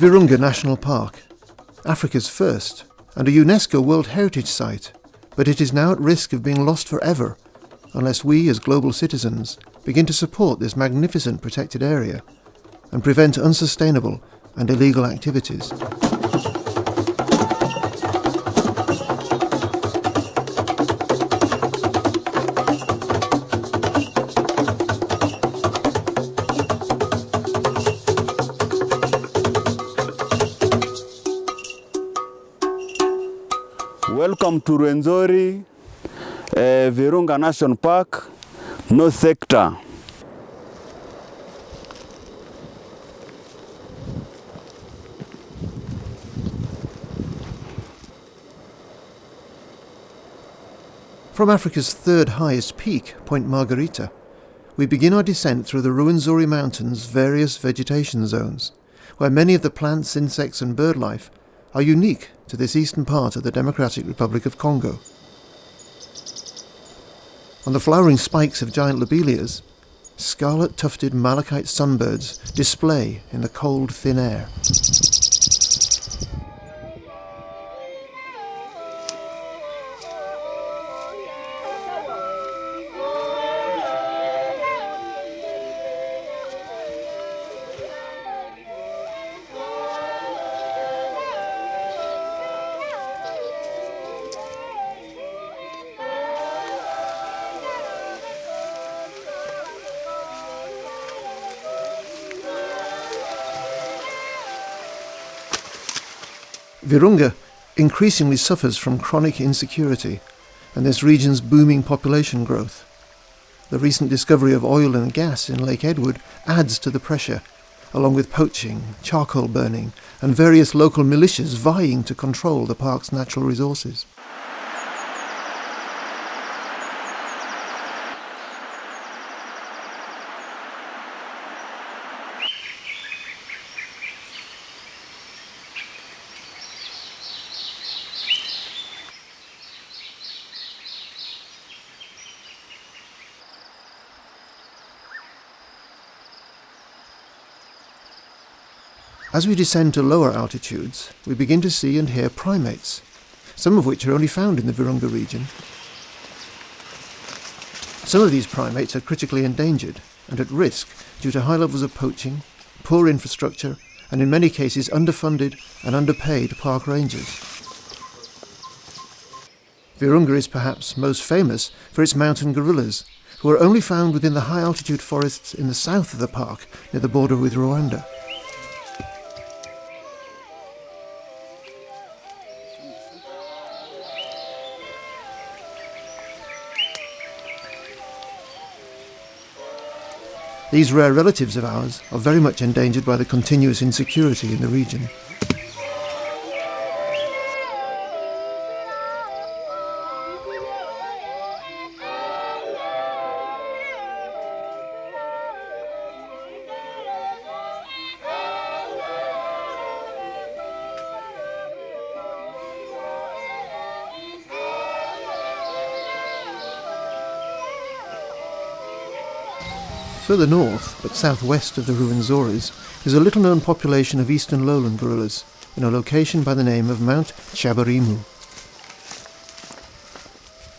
Virunga National Park, Africa's first and a UNESCO World Heritage Site, but it is now at risk of being lost forever unless we as global citizens begin to support this magnificent protected area and prevent unsustainable and illegal activities. Welcome to Rwenzori, Virunga National Park, North Sector. From Africa's third highest peak, Point Margarita, we begin our descent through the Rwenzori Mountains' various vegetation zones, where many of the plants, insects and bird life are unique to this eastern part of the Democratic Republic of Congo. On the flowering spikes of giant lobelias, scarlet-tufted malachite sunbirds display in the cold, thin air. Virunga increasingly suffers from chronic insecurity and this region's booming population growth. The recent discovery of oil and gas in Lake Edward adds to the pressure, along with poaching, charcoal burning, and various local militias vying to control the park's natural resources. As we descend to lower altitudes, we begin to see and hear primates, some of which are only found in the Virunga region. Some of these primates are critically endangered and at risk due to high levels of poaching, poor infrastructure, and in many cases underfunded and underpaid park rangers. Virunga is perhaps most famous for its mountain gorillas, who are only found within the high-altitude forests in the south of the park near the border with Rwanda. These rare relatives of ours are very much endangered by the continuous insecurity in the region. Further north, but southwest of the Rwenzoris, is a little-known population of eastern lowland gorillas, in a location by the name of Mount Chabarimu.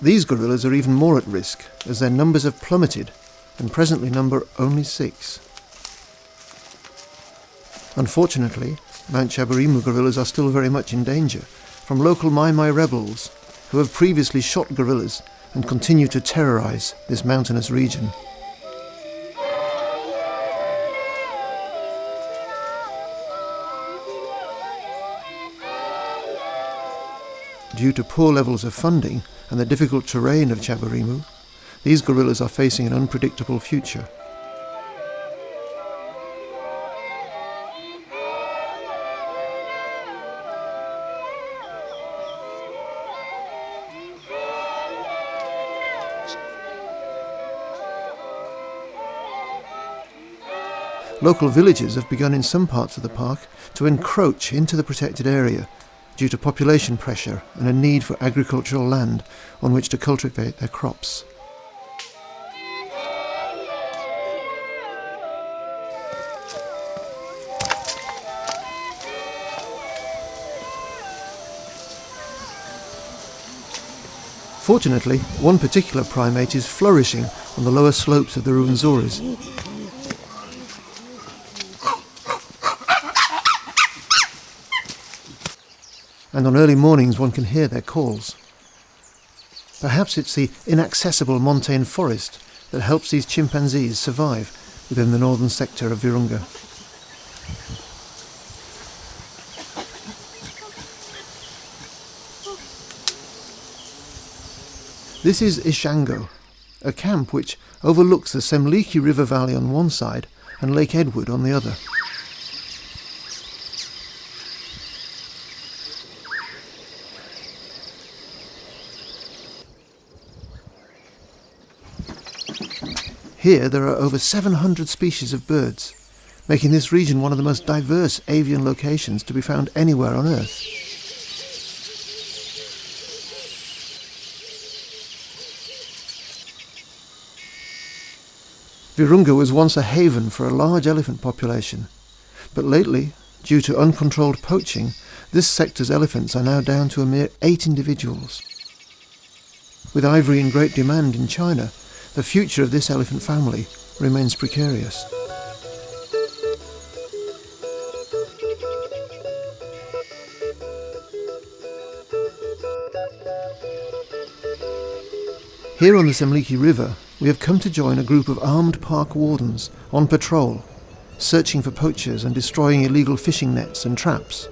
These gorillas are even more at risk, as their numbers have plummeted, and presently number only 6. Unfortunately, Mount Chabarimu gorillas are still very much in danger from local Mai Mai rebels, who have previously shot gorillas and continue to terrorize this mountainous region. Due to poor levels of funding and the difficult terrain of Chabarimu, these gorillas are facing an unpredictable future. Local villages have begun in some parts of the park to encroach into the protected area due to population pressure and a need for agricultural land on which to cultivate their crops. Fortunately, one particular primate is flourishing on the lower slopes of the Ruwenzori's. And on early mornings one can hear their calls. Perhaps it's the inaccessible montane forest that helps these chimpanzees survive within the northern sector of Virunga. This is Ishango, a camp which overlooks the Semliki River Valley on one side and Lake Edward on the other. Here there are over 700 species of birds, making this region one of the most diverse avian locations to be found anywhere on Earth. Virunga was once a haven for a large elephant population, but lately, due to uncontrolled poaching, this sector's elephants are now down to a mere 8 individuals. With ivory in great demand in China, the future of this elephant family remains precarious. Here on the Semliki River, we have come to join a group of armed park wardens on patrol, searching for poachers and destroying illegal fishing nets and traps.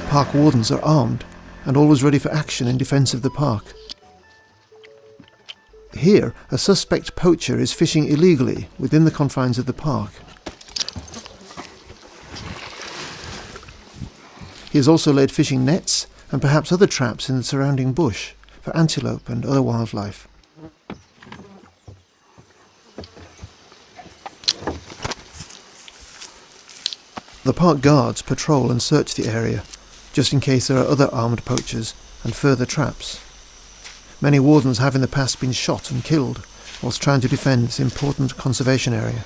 Park wardens are armed and always ready for action in defence of the park. Here, a suspect poacher is fishing illegally within the confines of the park. He has also laid fishing nets and perhaps other traps in the surrounding bush for antelope and other wildlife. The park guards patrol and search the area, just in case there are other armed poachers and further traps. Many wardens have in the past been shot and killed whilst trying to defend this important conservation area.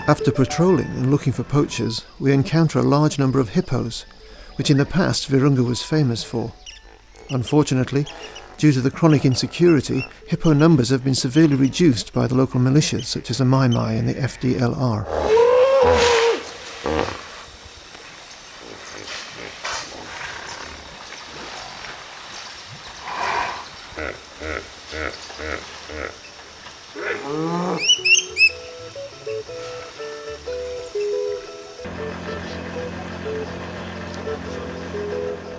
After patrolling and looking for poachers, we encounter a large number of hippos, which in the past Virunga was famous for. Unfortunately, due to the chronic insecurity, hippo numbers have been severely reduced by the local militias such as the Mai Mai and the FDLR.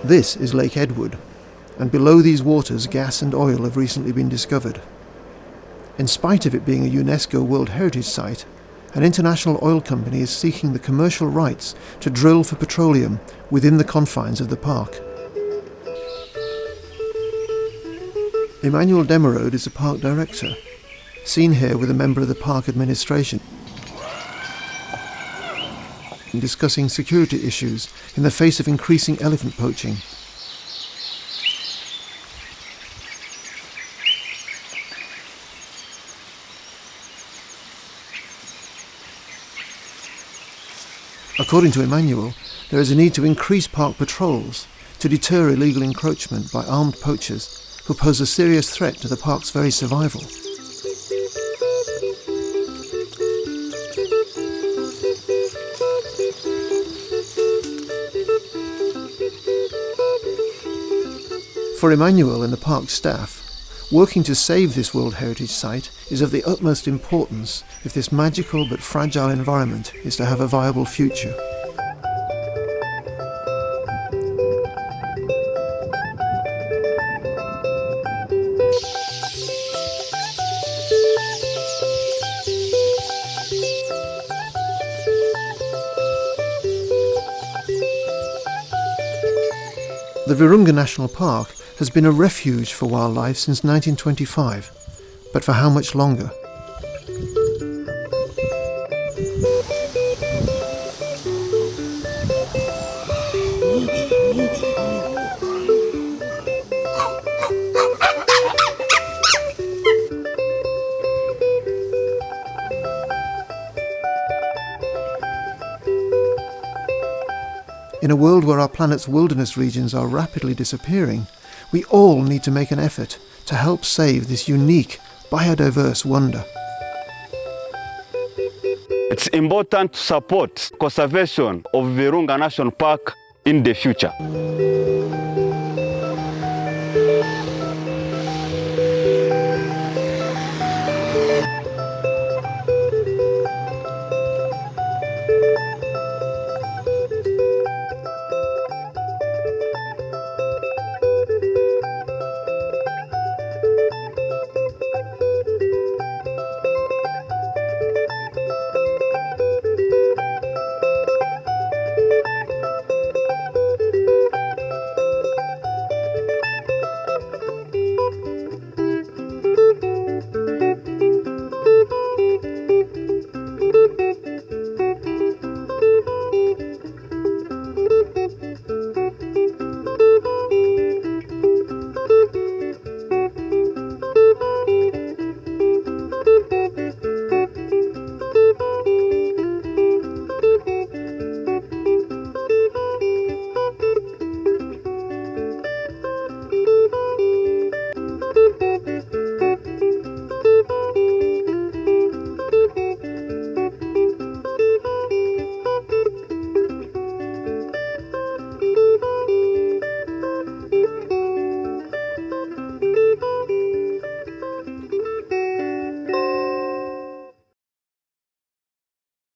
This is Lake Edward, and below these waters gas and oil have recently been discovered. In spite of it being a UNESCO World Heritage Site, an international oil company is seeking the commercial rights to drill for petroleum within the confines of the park. Emmanuel Demerode is the park director, seen here with a member of the park administration, discussing security issues in the face of increasing elephant poaching. According to Emmanuel, there is a need to increase park patrols to deter illegal encroachment by armed poachers who pose a serious threat to the park's very survival. For Emmanuel and the park staff, working to save this World Heritage Site is of the utmost importance if this magical but fragile environment is to have a viable future. The Virunga National Park has been a refuge for wildlife since 1925, but for how much longer? In a world where our planet's wilderness regions are rapidly disappearing, we all need to make an effort to help save this unique, biodiverse wonder. It's important to support conservation of Virunga National Park in the future.